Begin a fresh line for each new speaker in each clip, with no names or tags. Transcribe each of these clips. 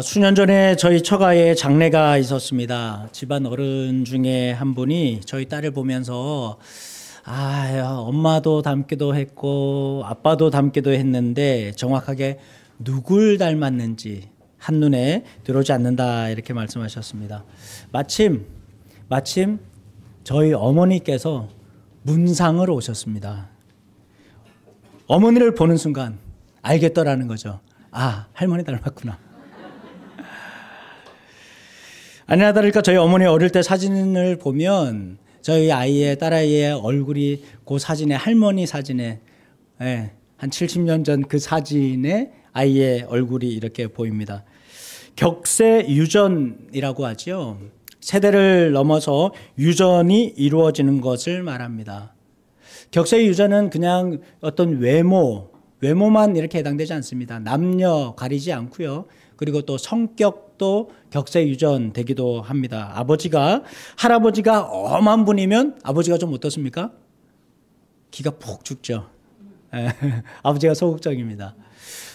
수년 전에 저희 처가에 장례가 있었습니다. 집안 어른 중에 한 분이 저희 딸을 보면서 엄마도 닮기도 했고 아빠도 닮기도 했는데 정확하게 누굴 닮았는지 한눈에 들어오지 않는다 이렇게 말씀하셨습니다. 마침 저희 어머니께서 문상을 오셨습니다. 어머니를 보는 순간 알겠더라는 거죠. 할머니 닮았구나. 아니나 다를까 저희 어머니 어릴 때 사진을 보면 저희 딸아이의 얼굴이 그 사진에 할머니 사진에 한 70년 전 그 사진에 아이의 얼굴이 이렇게 보입니다. 격세유전이라고 하죠. 세대를 넘어서 유전이 이루어지는 것을 말합니다. 격세유전은 그냥 어떤 외모만 이렇게 해당되지 않습니다. 남녀 가리지 않고요. 그리고 또 성격도 격세유전 되기도 합니다. 할아버지가 엄한 분이면 아버지가 좀 어떻습니까? 기가 푹 죽죠. 아버지가 소극적입니다.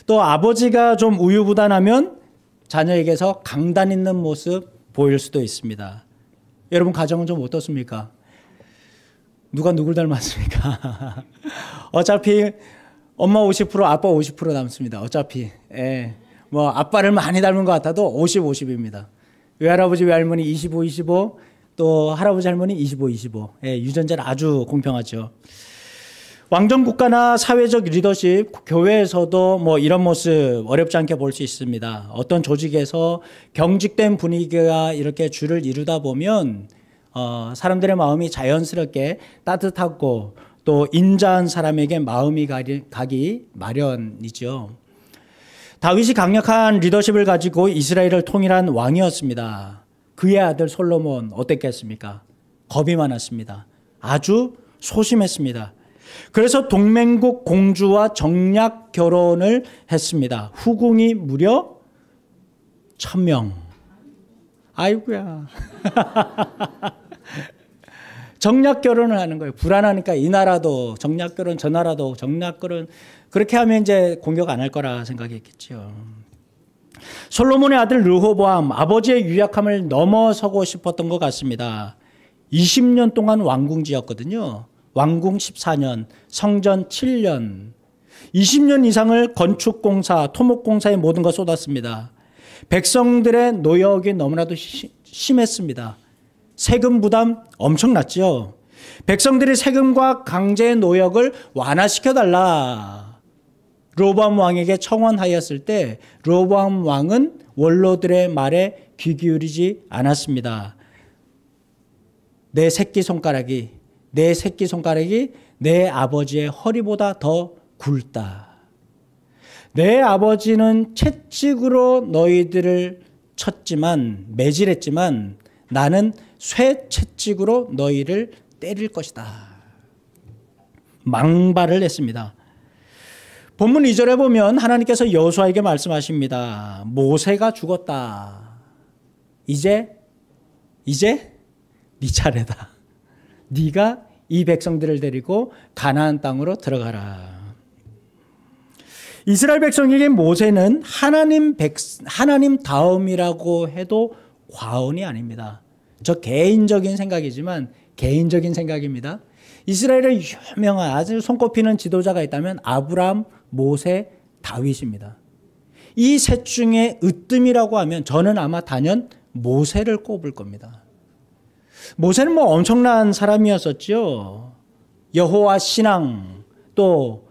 또 아버지가 좀 우유부단하면 자녀에게서 강단 있는 모습 보일 수도 있습니다. 여러분 가정은 좀 어떻습니까? 누가 누굴 닮았습니까? 어차피 엄마 50% 아빠 50% 닮습니다. 어차피 아빠를 많이 닮은 것 같아도 50, 50입니다. 외할아버지, 외할머니 25, 25, 또 할아버지, 할머니 25, 25. 유전자는 아주 공평하죠. 왕정국가나 사회적 리더십, 교회에서도 이런 모습 어렵지 않게 볼 수 있습니다. 어떤 조직에서 경직된 분위기가 이렇게 줄을 이루다 보면 사람들의 마음이 자연스럽게 따뜻하고 또 인자한 사람에게 마음이 가기 마련이죠. 다윗이 강력한 리더십을 가지고 이스라엘을 통일한 왕이었습니다. 그의 아들 솔로몬 어땠겠습니까? 겁이 많았습니다. 아주 소심했습니다. 그래서 동맹국 공주와 정략 결혼을 했습니다. 후궁이 무려 1000명. 아이고야. 정략 결혼을 하는 거예요. 불안하니까 이 나라도 정략 결혼, 저 나라도 정략 결혼. 그렇게 하면 이제 공격 안 할 거라 생각했겠죠. 솔로몬의 아들 르호보암, 아버지의 유약함을 넘어서고 싶었던 것 같습니다. 20년 동안 왕궁지였거든요. 왕궁 14년, 성전 7년, 20년 이상을 건축공사, 토목공사에 모든 걸 쏟았습니다. 백성들의 노역이 너무나도 심했습니다. 세금 부담 엄청났죠. 백성들이 세금과 강제 노역을 완화시켜달라. 르호보암 왕에게 청원하였을 때 르호보암 왕은 원로들의 말에 귀 기울이지 않았습니다. 내 새끼손가락이 내 아버지의 허리보다 더 굵다. 내 아버지는 채찍으로 너희들을 매질했지만 나는 쇠 채찍으로 너희를 때릴 것이다. 망발을 했습니다. 본문 2절에 보면 하나님께서 여호수아에게 말씀하십니다. 모세가 죽었다. 이제 네 차례다. 네가 이 백성들을 데리고 가나안 땅으로 들어가라. 이스라엘 백성에게 모세는 하나님 다음이라고 해도 과언이 아닙니다. 저 개인적인 생각이지만 개인적인 생각입니다. 이스라엘의 유명한 아주 손꼽히는 지도자가 있다면 아브라함, 모세, 다윗입니다. 이 셋 중에 으뜸이라고 하면 저는 아마 단연 모세를 꼽을 겁니다. 모세는 엄청난 사람이었었죠. 여호와 신앙, 또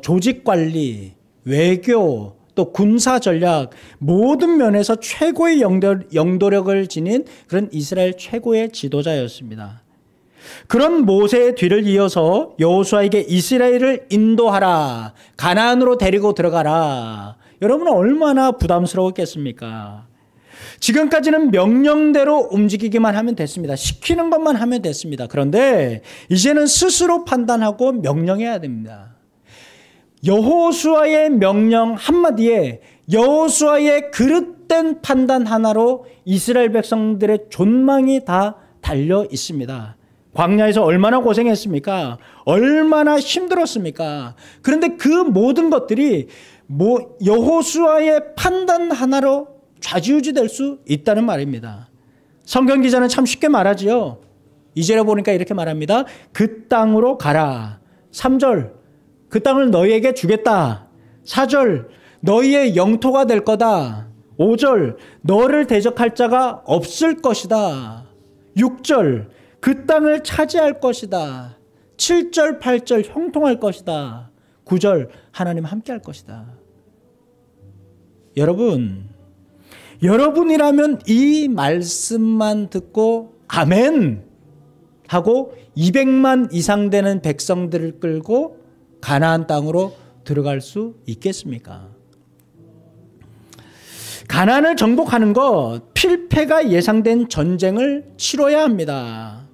조직 관리, 외교, 또 군사 전략 모든 면에서 최고의 영도력을 지닌 그런 이스라엘 최고의 지도자였습니다. 그런 모세의 뒤를 이어서 여호수아에게 이스라엘을 인도하라. 가나안으로 데리고 들어가라. 여러분은 얼마나 부담스러웠겠습니까? 지금까지는 명령대로 움직이기만 하면 됐습니다. 시키는 것만 하면 됐습니다. 그런데 이제는 스스로 판단하고 명령해야 됩니다. 여호수아의 명령 한마디에 여호수아의 그릇된 판단 하나로 이스라엘 백성들의 존망이 다 달려 있습니다. 광야에서 얼마나 고생했습니까? 얼마나 힘들었습니까? 그런데 그 모든 것들이 여호수아의 판단 하나로 좌지우지 될 수 있다는 말입니다. 성경 기자는 참 쉽게 말하지요. 2절에 보니까 이렇게 말합니다. 그 땅으로 가라. 3절 그 땅을 너희에게 주겠다. 4절 너희의 영토가 될 거다. 5절 너를 대적할 자가 없을 것이다. 6절 그 땅을 차지할 것이다. 7절 8절 형통할 것이다. 9절 하나님 함께할 것이다. 여러분이라면 이 말씀만 듣고 아멘 하고 200만 이상 되는 백성들을 끌고 가나안 땅으로 들어갈 수 있겠습니까? 가나안을 정복하는 것, 필패가 예상된 전쟁을 치러야 합니다.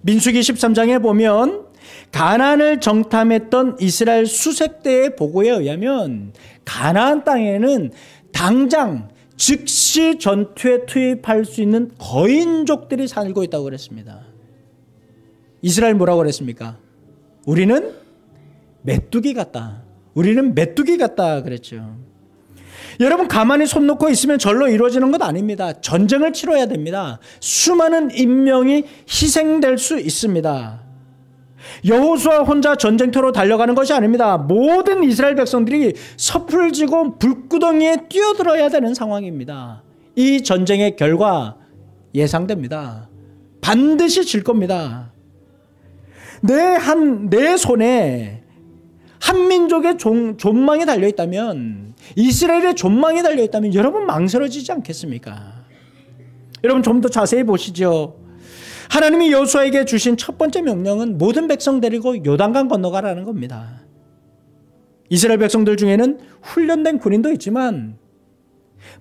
민수기 13장에 보면 가나안을 정탐했던 이스라엘 수색대의 보고에 의하면 가나안 땅에는 당장 즉시 전투에 투입할 수 있는 거인족들이 살고 있다고 그랬습니다. 이스라엘 뭐라고 그랬습니까? 우리는 메뚜기 같다. 우리는 메뚜기 같다 그랬죠. 여러분 가만히 손 놓고 있으면 절로 이루어지는 것 아닙니다. 전쟁을 치러야 됩니다. 수많은 인명이 희생될 수 있습니다. 여호수아 혼자 전쟁터로 달려가는 것이 아닙니다. 모든 이스라엘 백성들이 섭을 지고 불구덩이에 뛰어들어야 되는 상황입니다. 이 전쟁의 결과 예상됩니다. 반드시 질 겁니다. 내 손에 한민족의 존망이 달려있다면, 이스라엘의 존망이 달려있다면 여러분 망설여지지 않겠습니까? 여러분 좀 더 자세히 보시죠. 하나님이 여호수아에게 주신 첫 번째 명령은 모든 백성 데리고 요단강 건너가라는 겁니다. 이스라엘 백성들 중에는 훈련된 군인도 있지만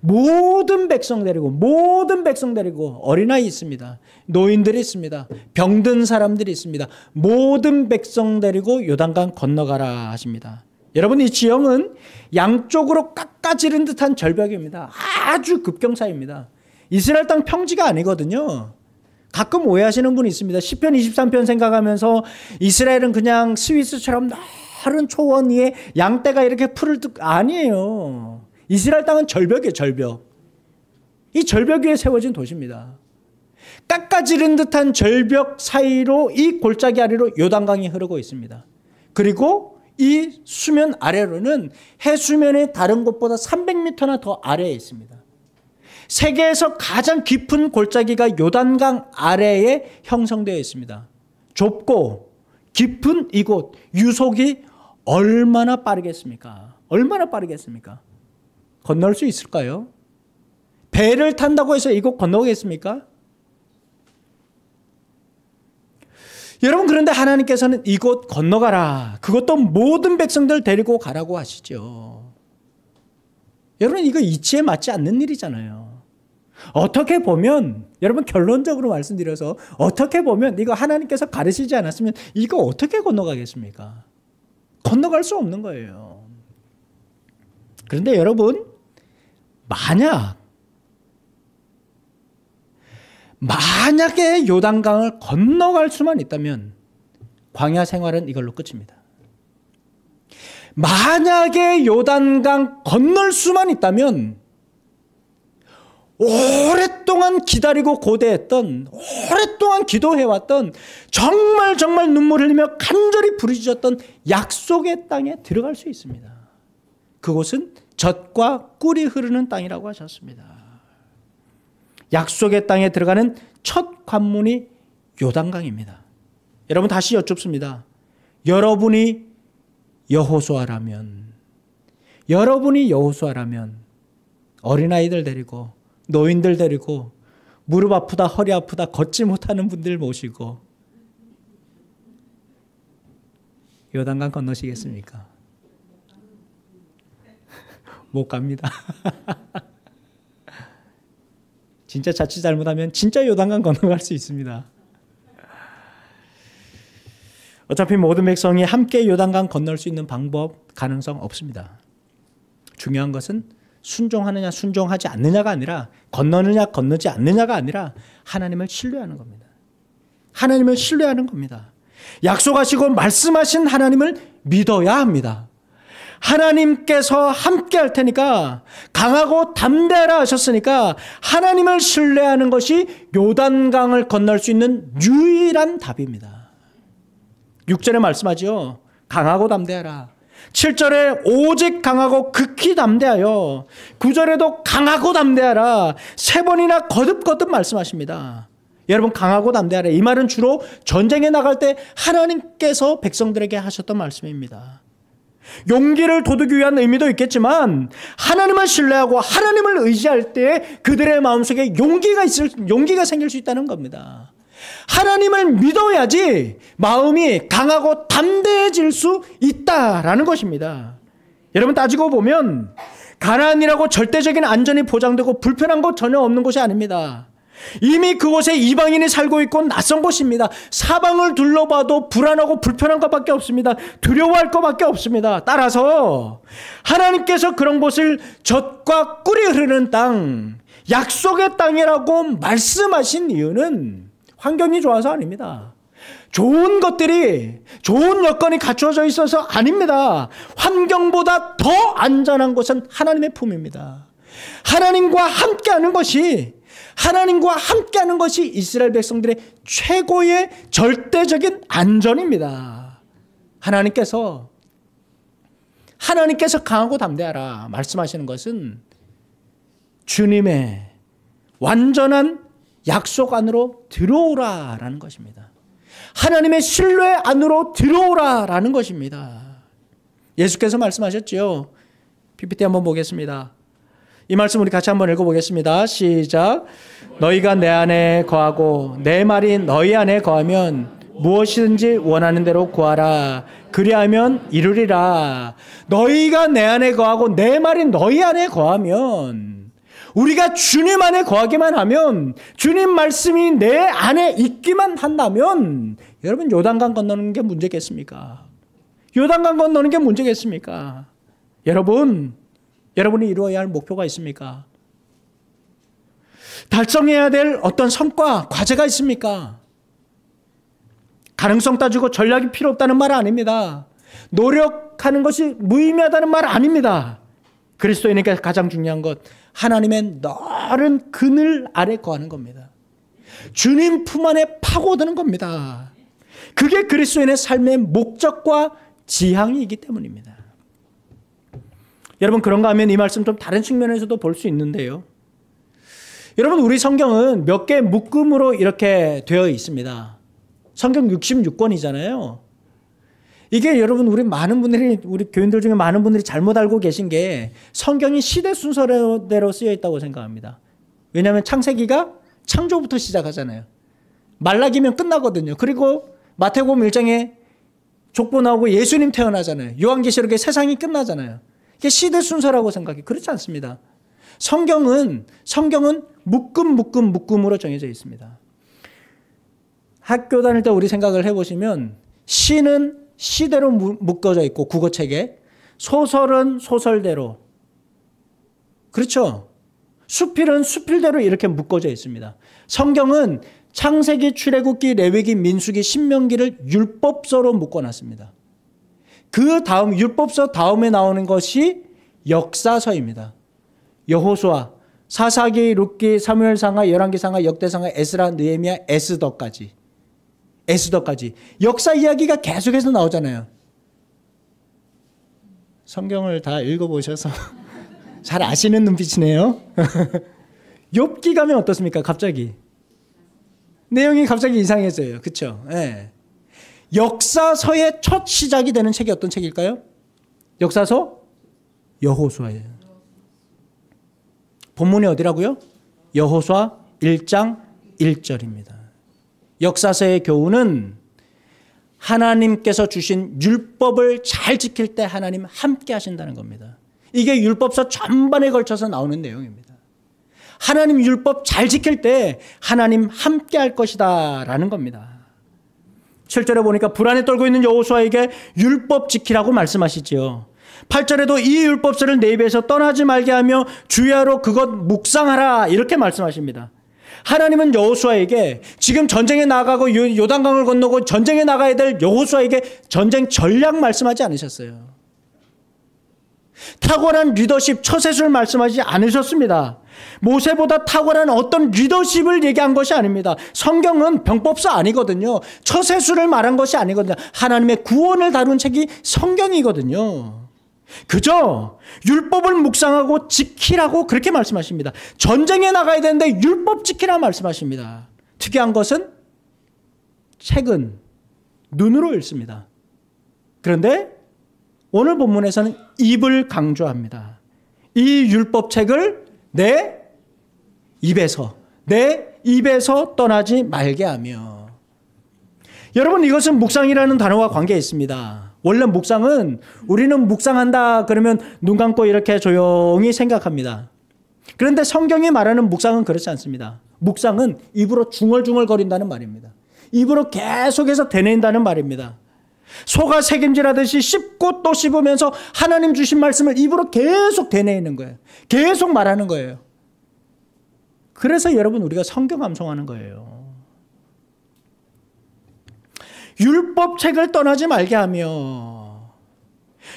모든 백성 데리고 어린아이 있습니다. 노인들이 있습니다. 병든 사람들이 있습니다. 모든 백성 데리고 요단강 건너가라 하십니다. 여러분 이 지형은 양쪽으로 깎아지른 듯한 절벽입니다. 아주 급경사입니다. 이스라엘 땅 평지가 아니거든요. 가끔 오해하시는 분이 있습니다. 시편 23편 생각하면서 이스라엘은 그냥 스위스처럼 넓은 초원 위에 양떼가 이렇게 풀을 아니에요. 이스라엘 땅은 절벽이에요. 절벽. 이 절벽 위에 세워진 도시입니다. 깎아지른 듯한 절벽 사이로 이 골짜기 아래로 요단강이 흐르고 있습니다. 그리고 이 수면 아래로는 해수면의 다른 곳보다 300m나 더 아래에 있습니다. 세계에서 가장 깊은 골짜기가 요단강 아래에 형성되어 있습니다. 좁고 깊은 이곳 유속이 얼마나 빠르겠습니까? 얼마나 빠르겠습니까? 건널 수 있을까요? 배를 탄다고 해서 이곳 건너겠습니까? 여러분 그런데 하나님께서는 이곳 건너가라. 그것도 모든 백성들 데리고 가라고 하시죠. 여러분 이거 이치에 맞지 않는 일이잖아요. 어떻게 보면 여러분 결론적으로 말씀드려서 어떻게 보면 이거 하나님께서 가르치지 않았으면 이거 어떻게 건너가겠습니까? 건너갈 수 없는 거예요. 그런데 여러분 만약에 요단강을 건너갈 수만 있다면 광야 생활은 이걸로 끝입니다. 만약에 요단강 건널 수만 있다면 오랫동안 기다리고 고대했던, 오랫동안 기도해왔던, 정말 눈물 흘리며 간절히 부르짖었던 약속의 땅에 들어갈 수 있습니다. 그곳은 젖과 꿀이 흐르는 땅이라고 하셨습니다. 약속의 땅에 들어가는 첫 관문이 요단강입니다. 여러분 다시 여쭙습니다. 여러분이 여호수아라면 어린아이들 데리고 노인들 데리고 무릎 아프다 허리 아프다 걷지 못하는 분들 모시고 요단강 건너시겠습니까? 못 갑니다. 진짜 자칫 잘못하면 진짜 요단강 건너갈 수 있습니다. 어차피 모든 백성이 함께 요단강 건널 수 있는 가능성 없습니다. 중요한 것은 순종하느냐 순종하지 않느냐가 아니라 건너느냐 건너지 않느냐가 아니라 하나님을 신뢰하는 겁니다. 하나님을 신뢰하는 겁니다. 약속하시고 말씀하신 하나님을 믿어야 합니다. 하나님께서 함께 할 테니까 강하고 담대하라 하셨으니까 하나님을 신뢰하는 것이 요단강을 건널 수 있는 유일한 답입니다. 6절에 말씀하죠. 강하고 담대하라. 7절에 오직 강하고 극히 담대하여, 9절에도 강하고 담대하라 3번이나 거듭거듭 말씀하십니다. 여러분, 강하고 담대하라, 이 말은 주로 전쟁에 나갈 때 하나님께서 백성들에게 하셨던 말씀입니다. 용기를 돋우기 위한 의미도 있겠지만 하나님을 신뢰하고 하나님을 의지할 때 그들의 마음속에 용기가 생길 수 있다는 겁니다. 하나님을 믿어야지 마음이 강하고 담대해질 수 있다라는 것입니다. 여러분, 따지고 보면 가나안이라고 절대적인 안전이 보장되고 불편한 것 전혀 없는 곳이 아닙니다. 이미 그곳에 이방인이 살고 있고 낯선 곳입니다. 사방을 둘러봐도 불안하고 불편한 것밖에 없습니다. 두려워할 것밖에 없습니다. 따라서 하나님께서 그런 곳을 젖과 꿀이 흐르는 땅, 약속의 땅이라고 말씀하신 이유는 환경이 좋아서 아닙니다. 좋은 것들이, 좋은 여건이 갖추어져 있어서 아닙니다. 환경보다 더 안전한 곳은 하나님의 품입니다. 하나님과 함께하는 것이 이스라엘 백성들의 최고의 절대적인 안전입니다. 하나님께서 강하고 담대하라 말씀하시는 것은 주님의 완전한 약속 안으로 들어오라라는 것입니다. 하나님의 신뢰 안으로 들어오라라는 것입니다. 예수께서 말씀하셨죠. PPT 한번 보겠습니다. 이 말씀 우리 같이 한번 읽어보겠습니다. 시작. 너희가 내 안에 거하고 내 말이 너희 안에 거하면 무엇이든지 원하는 대로 구하라. 그리하면 이루리라. 너희가 내 안에 거하고 내 말이 너희 안에 거하면, 우리가 주님 안에 거하기만 하면, 주님 말씀이 내 안에 있기만 한다면, 여러분, 요단강 건너는 게 문제겠습니까? 요단강 건너는 게 문제겠습니까? 여러분이 이루어야 할 목표가 있습니까? 달성해야 될 어떤 성과, 과제가 있습니까? 가능성 따지고 전략이 필요 없다는 말 아닙니다. 노력하는 것이 무의미하다는 말 아닙니다. 그리스도인에게 가장 중요한 것, 하나님의 넓은 그늘 아래 거하는 겁니다. 주님 품 안에 파고드는 겁니다. 그게 그리스도인의 삶의 목적과 지향이기 때문입니다. 여러분, 그런가 하면 이 말씀 좀 다른 측면에서도 볼 수 있는데요. 여러분, 우리 성경은 몇 개 묶음으로 이렇게 되어 있습니다. 성경 66권이잖아요. 이게 여러분, 우리 교인들 중에 많은 분들이 잘못 알고 계신 게 성경이 시대 순서대로 쓰여 있다고 생각합니다. 왜냐하면 창세기가 창조부터 시작하잖아요. 말라기면 끝나거든요. 그리고 마태복음 1장에 족보 나오고 예수님 태어나잖아요. 요한계시록에 세상이 끝나잖아요. 이게 시대 순서라고 생각해. 그렇지 않습니다. 성경은 묶음으로 정해져 있습니다. 학교 다닐 때 우리 생각을 해보시면 시는 시대로 묶어져 있고 국어책에, 소설은 소설대로, 그렇죠? 수필은 수필대로 이렇게 묶어져 있습니다. 성경은 창세기, 출애굽기, 레위기, 민수기, 신명기를 율법서로 묶어놨습니다. 그 다음 율법서 다음에 나오는 것이 역사서입니다. 여호수아, 사사기, 룻기, 사무엘상하, 열왕기상하, 역대상하, 에스라, 느헤미야, 에스더까지 역사 이야기가 계속해서 나오잖아요. 성경을 다 읽어보셔서 잘 아시는 눈빛이네요. 욥기 가면 어떻습니까? 갑자기 내용이 갑자기 이상해져요. 그렇죠? 네. 역사서의 첫 시작이 되는 책이 어떤 책일까요? 역사서 여호수아예요. 본문이 어디라고요? 여호수아 1장 1절입니다. 역사서의 교훈은 하나님께서 주신 율법을 잘 지킬 때 하나님 함께 하신다는 겁니다. 이게 율법서 전반에 걸쳐서 나오는 내용입니다. 하나님 율법 잘 지킬 때 하나님 함께 할 것이다 라는 겁니다. 7절에 보니까 불안에 떨고 있는 여호수아에게 율법 지키라고 말씀하시죠. 8절에도 이 율법서를 내 입에서 떠나지 말게 하며 주야로 그것 묵상하라 이렇게 말씀하십니다. 하나님은 여호수아에게 지금 전쟁에 나가고 요단강을 건너고 전쟁에 나가야 될 여호수아에게 전쟁 전략 말씀하지 않으셨어요. 탁월한 리더십, 처세술 말씀하지 않으셨습니다. 모세보다 탁월한 어떤 리더십을 얘기한 것이 아닙니다. 성경은 병법서 아니거든요. 처세술을 말한 것이 아니거든요. 하나님의 구원을 다룬 책이 성경이거든요. 그저 율법을 묵상하고 지키라고 그렇게 말씀하십니다. 전쟁에 나가야 되는데 율법 지키라 말씀하십니다. 특이한 것은 책은 눈으로 읽습니다. 그런데 오늘 본문에서는 입을 강조합니다. 이 율법책을 내 입에서 떠나지 말게 하며. 여러분, 이것은 묵상이라는 단어와 관계가 있습니다. 원래 묵상은 우리는 묵상한다 그러면 눈 감고 이렇게 조용히 생각합니다. 그런데 성경이 말하는 묵상은 그렇지 않습니다. 묵상은 입으로 중얼중얼거린다는 말입니다. 입으로 계속해서 되낸다는 말입니다. 소가 새김질하듯이 씹고 또 씹으면서 하나님 주신 말씀을 입으로 계속 되내는 거예요. 계속 말하는 거예요. 그래서 여러분, 우리가 성경 암송하는 거예요. 율법책을 떠나지 말게 하며,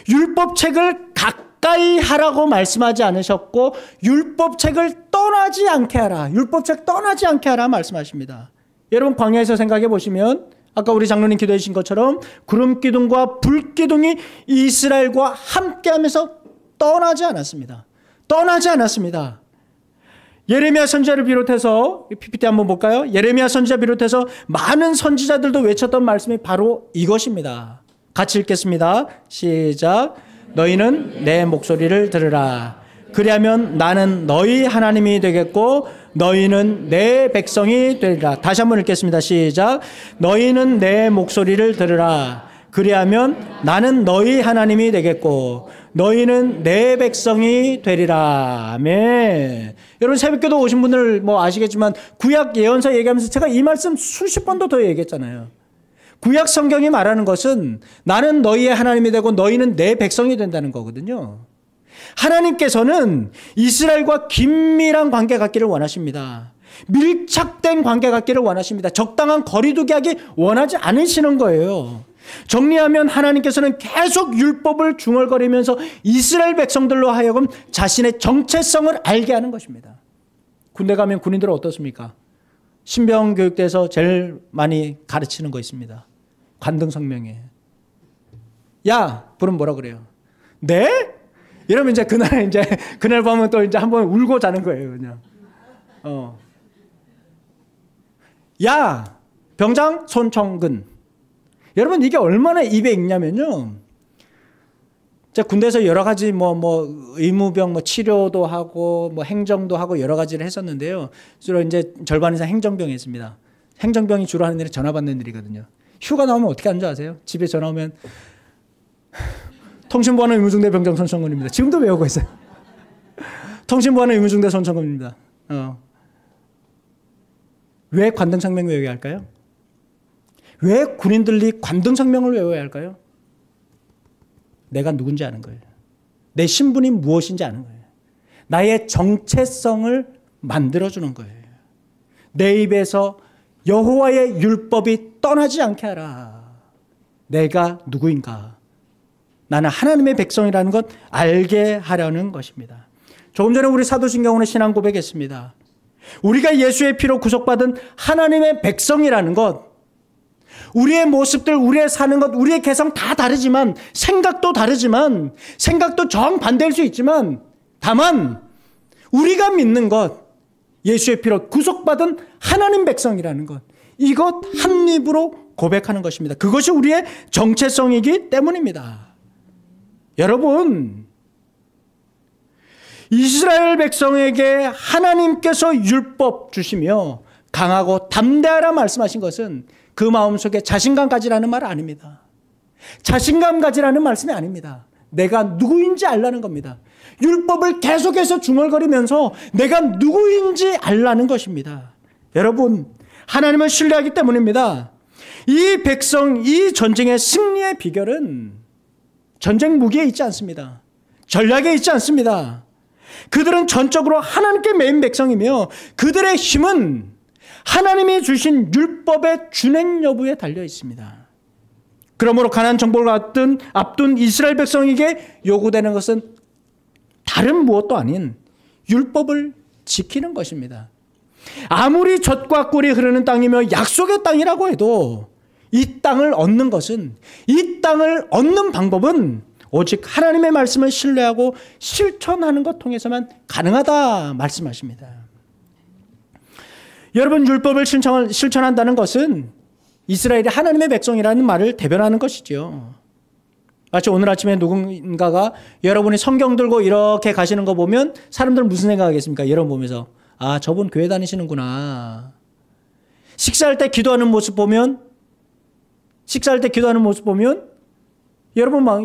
율법책을 가까이 하라고 말씀하지 않으셨고 율법책을 떠나지 않게 하라, 율법책 떠나지 않게 하라 말씀하십니다. 여러분, 광야에서 생각해 보시면 아까 우리 장로님 기도해 주신 것처럼 구름기둥과 불기둥이 이스라엘과 함께하면서 떠나지 않았습니다. 떠나지 않았습니다. 예레미야 선지자를 비롯해서 PPT 한번 볼까요? 예레미야 선지자 비롯해서 많은 선지자들도 외쳤던 말씀이 바로 이것입니다. 같이 읽겠습니다. 시작. 너희는 내 목소리를 들으라. 그리하면 나는 너희 하나님이 되겠고 너희는 내 백성이 되리라. 다시 한번 읽겠습니다. 시작. 너희는 내 목소리를 들으라. 그리하면 나는 너희 하나님이 되겠고 너희는 내 백성이 되리라. 아멘. 여러분, 새벽기도 오신 분들 뭐 아시겠지만 구약 예언서 얘기하면서 제가 이 말씀 수십 번도 더 얘기했잖아요. 구약 성경이 말하는 것은 나는 너희의 하나님이 되고 너희는 내 백성이 된다는 거거든요. 하나님께서는 이스라엘과 긴밀한 관계 갖기를 원하십니다. 밀착된 관계 갖기를 원하십니다. 적당한 거리두기 하기 원하지 않으시는 거예요. 정리하면 하나님께서는 계속 율법을 중얼거리면서 이스라엘 백성들로 하여금 자신의 정체성을 알게 하는 것입니다. 군대 가면 군인들은 어떻습니까? 신병 교육대에서 제일 많이 가르치는 거 있습니다. 관등성명에. 야! 부르면 뭐라 그래요? 네? 이러면 이제 그날 보면 또 이제 한번 울고 자는 거예요, 그냥. 야! 병장 손청근. 여러분, 이게 얼마나 입에 익냐면요. 제가 군대에서 여러 가지 의무병 치료도 하고 행정도 하고 여러 가지를 했었는데요. 주로 이제 절반 이상 행정병이 있습니다. 행정병이 주로 하는 일이 전화 받는 일이거든요. 휴가 나오면 어떻게 하는 줄 아세요? 집에 전화 오면 통신부하는 의무중대 병장 손청근입니다. 지금도 외우고 있어요. 통신부하는 의무중대 손청근입니다. 왜 관등성명 외워야 할까요? 왜 군인들이 관등성명을 외워야 할까요? 내가 누군지 아는 거예요. 내 신분이 무엇인지 아는 거예요. 나의 정체성을 만들어주는 거예요. 내 입에서 여호와의 율법이 떠나지 않게 하라. 내가 누구인가? 나는 하나님의 백성이라는 것 알게 하려는 것입니다. 조금 전에 우리 사도신경으로 신앙 고백했습니다. 우리가 예수의 피로 구속받은 하나님의 백성이라는 것, 우리의 모습들, 우리의 사는 것, 우리의 개성 다 다르지만, 생각도 다르지만, 생각도 정반대일 수 있지만, 다만 우리가 믿는 것, 예수의 피로 구속받은 하나님 백성이라는 것, 이것 한 입으로 고백하는 것입니다. 그것이 우리의 정체성이기 때문입니다. 여러분, 이스라엘 백성에게 하나님께서 율법 주시며 강하고 담대하라 말씀하신 것은 그 마음속에 자신감 가지라는 말 아닙니다. 자신감 가지라는 말씀이 아닙니다. 내가 누구인지 알라는 겁니다. 율법을 계속해서 중얼거리면서 내가 누구인지 알라는 것입니다. 여러분, 하나님을 신뢰하기 때문입니다. 이 백성, 이 전쟁의 승리의 비결은 전쟁 무기에 있지 않습니다. 전략에 있지 않습니다. 그들은 전적으로 하나님께 매인 백성이며 그들의 힘은 하나님이 주신 율법의 준행 여부에 달려 있습니다. 그러므로 가나안 정복을 앞둔 이스라엘 백성에게 요구되는 것은 다른 무엇도 아닌 율법을 지키는 것입니다. 아무리 젖과 꿀이 흐르는 땅이며 약속의 땅이라고 해도 이 땅을 얻는 것은, 이 땅을 얻는 방법은 오직 하나님의 말씀을 신뢰하고 실천하는 것 통해서만 가능하다 말씀하십니다. 여러분, 율법을 실천한다는 것은 이스라엘이 하나님의 백성이라는 말을 대변하는 것이죠. 마치 오늘 아침에 누군가가 여러분이 성경 들고 이렇게 가시는 거 보면 사람들은 무슨 생각하겠습니까? 여러분 보면서, 아, 저분 교회 다니시는구나. 식사할 때 기도하는 모습 보면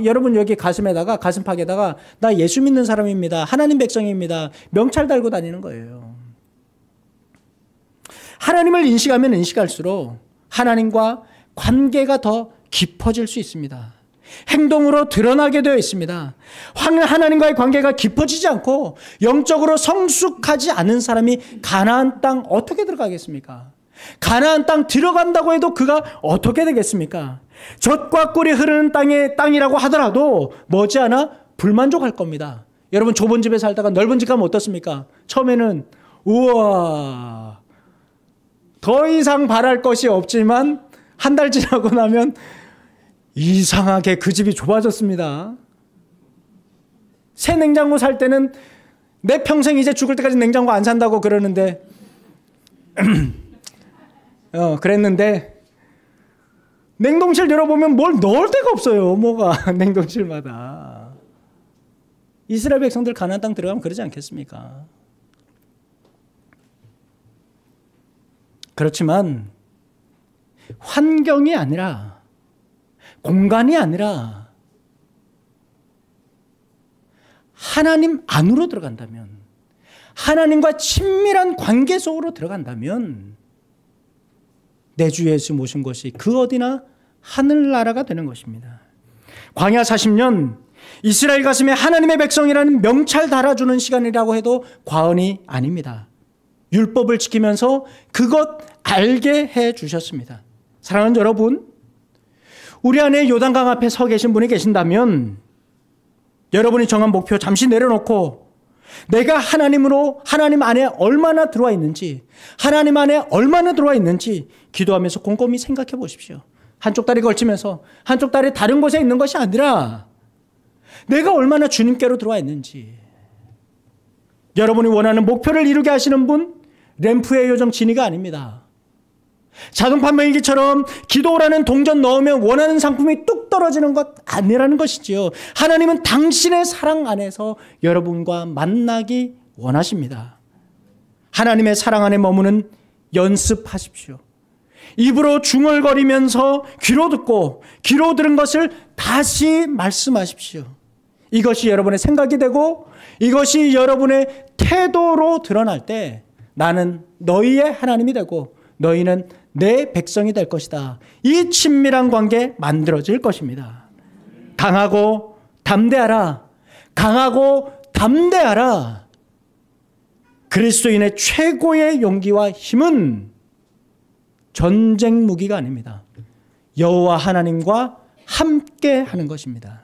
여러분 여기 가슴팍에다가 나 예수 믿는 사람입니다. 하나님 백성입니다. 명찰 달고 다니는 거예요. 하나님을 인식하면 인식할수록 하나님과 관계가 더 깊어질 수 있습니다. 행동으로 드러나게 되어 있습니다. 하나님과의 관계가 깊어지지 않고 영적으로 성숙하지 않은 사람이 가나안 땅 어떻게 들어가겠습니까? 가나안 땅 들어간다고 해도 그가 어떻게 되겠습니까? 젖과 꿀이 흐르는 땅이라고 하더라도 머지않아 불만족할 겁니다. 여러분, 좁은 집에 살다가 넓은 집 가면 어떻습니까? 처음에는 우와, 더 이상 바랄 것이 없지만 한 달 지나고 나면 이상하게 그 집이 좁아졌습니다. 새 냉장고 살 때는 내 평생 이제 죽을 때까지 냉장고 안 산다고 그러는데 그랬는데 냉동실 열어보면 뭘 넣을 데가 없어요. 뭐가 냉동실마다. 이스라엘 백성들 가나안 땅 들어가면 그러지 않겠습니까? 그렇지만 환경이 아니라, 공간이 아니라 하나님 안으로 들어간다면, 하나님과 친밀한 관계 속으로 들어간다면 내 주 예수 모신 것이 그 어디나 하늘나라가 되는 것입니다. 광야 40년 이스라엘 가슴에 하나님의 백성이라는 명찰 달아주는 시간이라고 해도 과언이 아닙니다. 율법을 지키면서 그것 알게 해 주셨습니다. 사랑하는 여러분, 우리 안에 요단강 앞에 서 계신 분이 계신다면 여러분이 정한 목표 잠시 내려놓고 내가 하나님 안에 얼마나 들어와 있는지, 하나님 안에 얼마나 들어와 있는지 기도하면서 곰곰이 생각해 보십시오. 한쪽 다리 걸치면서 한쪽 다리 다른 곳에 있는 것이 아니라 내가 얼마나 주님께로 들어와 있는지. 여러분이 원하는 목표를 이루게 하시는 분, 램프의 요정 진이가 아닙니다. 자동 판매기처럼 기도라는 동전 넣으면 원하는 상품이 뚝 떨어지는 것 아니라는 것이지요. 하나님은 당신의 사랑 안에서 여러분과 만나기 원하십니다. 하나님의 사랑 안에 머무는 연습하십시오. 입으로 중얼거리면서 귀로 듣고 귀로 들은 것을 다시 말씀하십시오. 이것이 여러분의 생각이 되고 이것이 여러분의 태도로 드러날 때 나는 너희의 하나님이 되고 너희는 내 백성이 될 것이다. 이 친밀한 관계 만들어질 것입니다. 강하고 담대하라. 강하고 담대하라. 그리스도인의 최고의 용기와 힘은 전쟁 무기가 아닙니다. 여호와 하나님과 함께 하는 것입니다.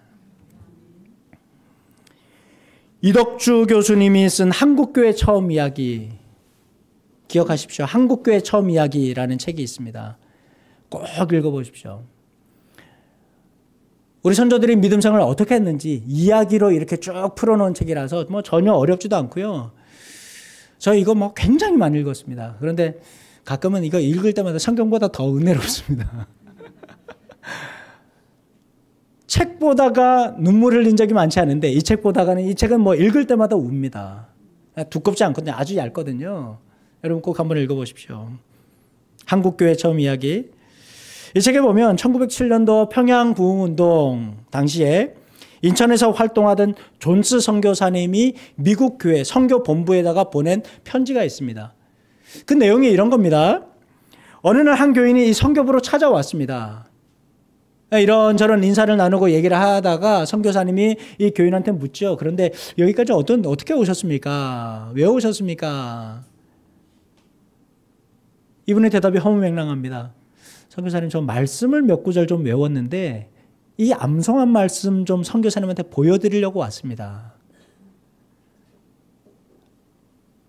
이덕주 교수님이 쓴 한국교회 처음 이야기 기억하십시오. 한국교회 처음 이야기라는 책이 있습니다. 꼭 읽어보십시오. 우리 선조들이 믿음 생활을 어떻게 했는지 이야기로 이렇게 쭉 풀어놓은 책이라서 뭐 전혀 어렵지도 않고요. 저 이거 뭐 굉장히 많이 읽었습니다. 그런데 가끔은 이거 읽을 때마다 성경보다 더 은혜롭습니다. 책 보다가 눈물 흘린 적이 많지 않은데 이 책은 뭐 읽을 때마다 웁니다. 두껍지 않거든요. 아주 얇거든요. 여러분 꼭 한번 읽어보십시오. 한국교회 처음 이야기. 이 책에 보면 1907년도 평양부흥운동 당시에 인천에서 활동하던 존스 선교사님이 미국 교회 선교본부에다가 보낸 편지가 있습니다. 그 내용이 이런 겁니다. 어느 날 한 교인이 이 선교부로 찾아왔습니다. 이런저런 인사를 나누고 얘기를 하다가 선교사님이 이 교인한테 묻죠. 그런데 여기까지 어떻게 오셨습니까? 왜 오셨습니까? 이분의 대답이 허무맹랑합니다. 선교사님, 저 말씀을 몇 구절 좀 외웠는데 이 암송한 말씀 좀 선교사님한테 보여드리려고 왔습니다.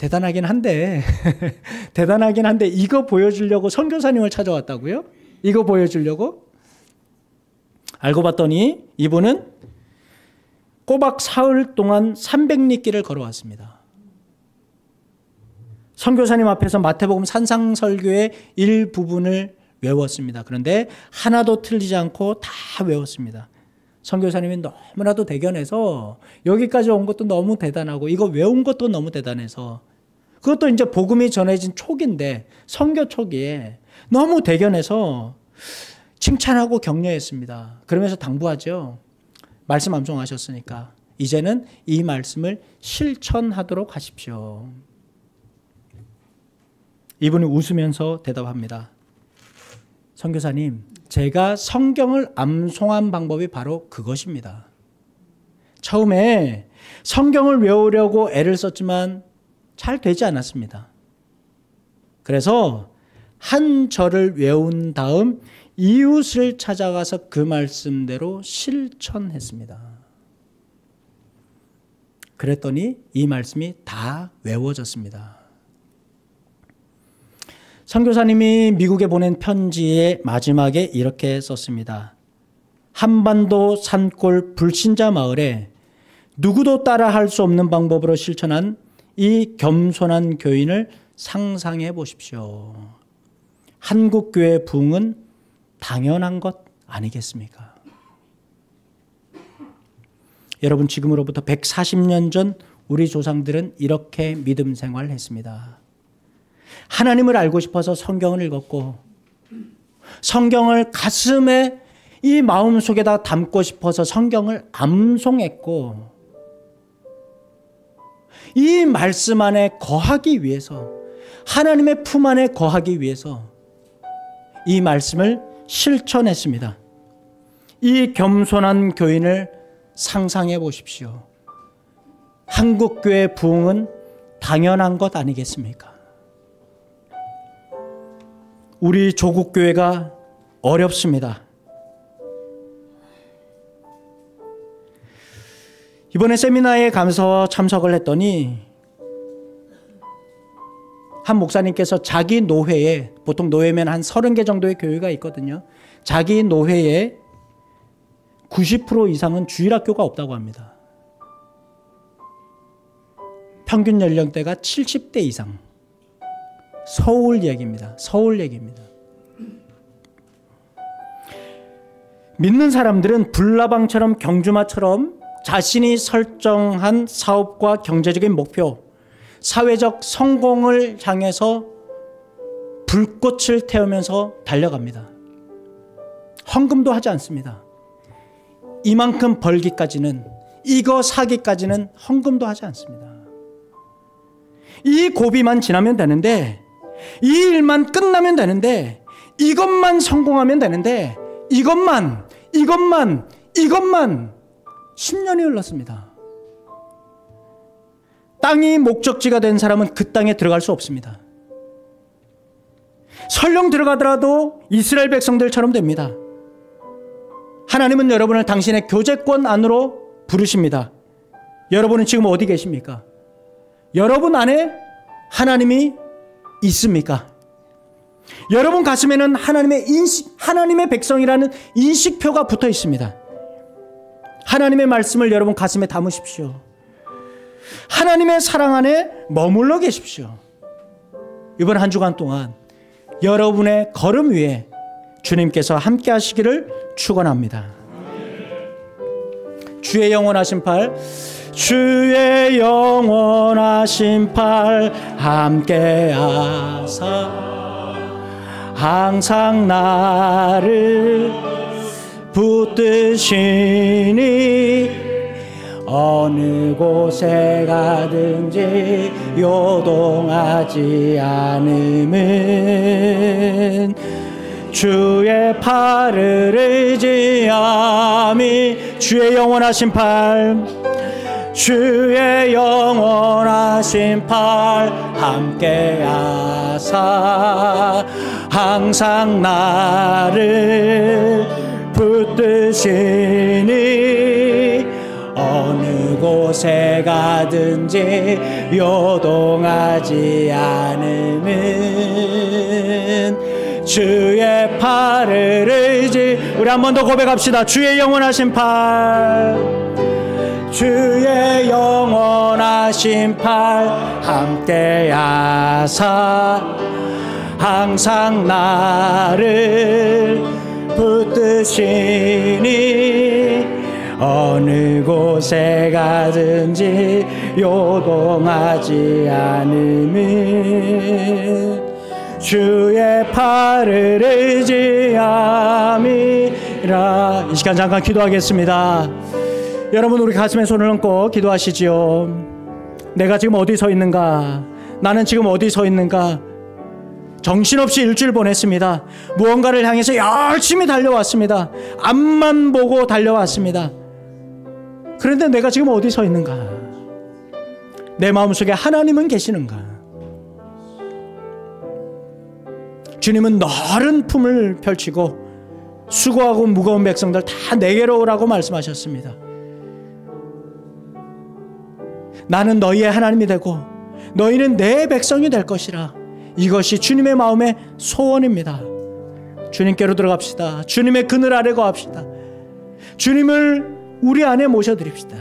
대단하긴 한데 대단하긴 한데 이거 보여주려고 선교사님을 찾아왔다고요? 이거 보여주려고? 알고 봤더니 이분은 꼬박 사흘 동안 300리길을 걸어왔습니다. 선교사님 앞에서 마태복음 산상설교의 일부분을 외웠습니다. 그런데 하나도 틀리지 않고 다 외웠습니다. 선교사님이 너무나도 대견해서 여기까지 온 것도 너무 대단하고 이거 외운 것도 너무 대단해서 그것도 이제 복음이 전해진 초기인데 선교 초기에 너무 대견해서 칭찬하고 격려했습니다. 그러면서 당부하죠. 말씀 암송하셨으니까 이제는 이 말씀을 실천하도록 하십시오. 이분이 웃으면서 대답합니다. 선교사님, 제가 성경을 암송한 방법이 바로 그것입니다. 처음에 성경을 외우려고 애를 썼지만 잘 되지 않았습니다. 그래서 한 절을 외운 다음 이웃을 찾아가서 그 말씀대로 실천했습니다. 그랬더니 이 말씀이 다 외워졌습니다. 선교사님이 미국에 보낸 편지의 마지막에 이렇게 썼습니다. 한반도 산골 불신자 마을에 누구도 따라할 수 없는 방법으로 실천한 이 겸손한 교인을 상상해 보십시오. 한국교회 부흥은 당연한 것 아니겠습니까? 여러분, 지금으로부터 140년 전 우리 조상들은 이렇게 믿음 생활했습니다. 하나님을 알고 싶어서 성경을 읽었고 성경을 가슴에 이 마음속에다 담고 싶어서 성경을 암송했고 이 말씀 안에 거하기 위해서 하나님의 품 안에 거하기 위해서 이 말씀을 실천했습니다. 이 겸손한 교인을 상상해 보십시오. 한국교회 부흥은 당연한 것 아니겠습니까? 우리 조국교회가 어렵습니다. 이번에 세미나에 가면서 참석을 했더니 한 목사님께서 자기 노회에, 보통 노회면 한 30개 정도의 교회가 있거든요. 자기 노회에 90% 이상은 주일학교가 없다고 합니다. 평균 연령대가 70대 이상. 서울 얘기입니다. 서울 얘기입니다. 믿는 사람들은 불나방처럼 경주마처럼 자신이 설정한 사업과 경제적인 목표, 사회적 성공을 향해서 불꽃을 태우면서 달려갑니다. 헌금도 하지 않습니다. 이만큼 벌기까지는, 이거 사기까지는 헌금도 하지 않습니다. 이 고비만 지나면 되는데, 이 일만 끝나면 되는데, 이것만 성공하면 되는데, 이것만 10년이 흘렀습니다. 땅이 목적지가 된 사람은 그 땅에 들어갈 수 없습니다. 설령 들어가더라도 이스라엘 백성들처럼 됩니다. 하나님은 여러분을 당신의 교제권 안으로 부르십니다. 여러분은 지금 어디 계십니까? 여러분 안에 하나님이 있습니까? 여러분 가슴에는 하나님의 백성이라는 인식표가 붙어 있습니다. 하나님의 말씀을 여러분 가슴에 담으십시오. 하나님의 사랑 안에 머물러 계십시오. 이번 한 주간 동안 여러분의 걸음 위에 주님께서 함께 하시기를 축원합니다. 주의 영원하신 팔, 주의 영원하신 팔 함께 하사 항상 나를 붙드시니 어느 곳에 가든지 요동하지 않음은 주의 팔을 의지함이. 주의 영원하신 팔, 주의 영원하신 팔 함께 하사 항상 나를 붙드시니 어느 곳 곳에 가든지 요동하지 않으면 주의 팔을 의지. 우리 한 번 더 고백합시다. 주의 영원하신 팔, 주의 영원하신 팔 함께하사 항상 나를 붙드시니 어느 곳에 가든지 요동하지 않으면 주의 팔을 의지함이라. 이 시간 잠깐 기도하겠습니다. 여러분, 우리 가슴에 손을 얹고 기도하시지요. 내가 지금 어디 서 있는가? 나는 지금 어디 서 있는가? 정신없이 일주일 보냈습니다. 무언가를 향해서 열심히 달려왔습니다. 앞만 보고 달려왔습니다. 그런데 내가 지금 어디 서 있는가? 내 마음속에 하나님은 계시는가? 주님은 넓은 품을 펼치고 수고하고 무거운 백성들 다 내게로 오라고 말씀하셨습니다. 나는 너희의 하나님이 되고 너희는 내 백성이 될 것이라. 이것이 주님의 마음의 소원입니다. 주님께로 들어갑시다. 주님의 그늘 아래 거합시다. 주님을 우리 안에 모셔드립시다.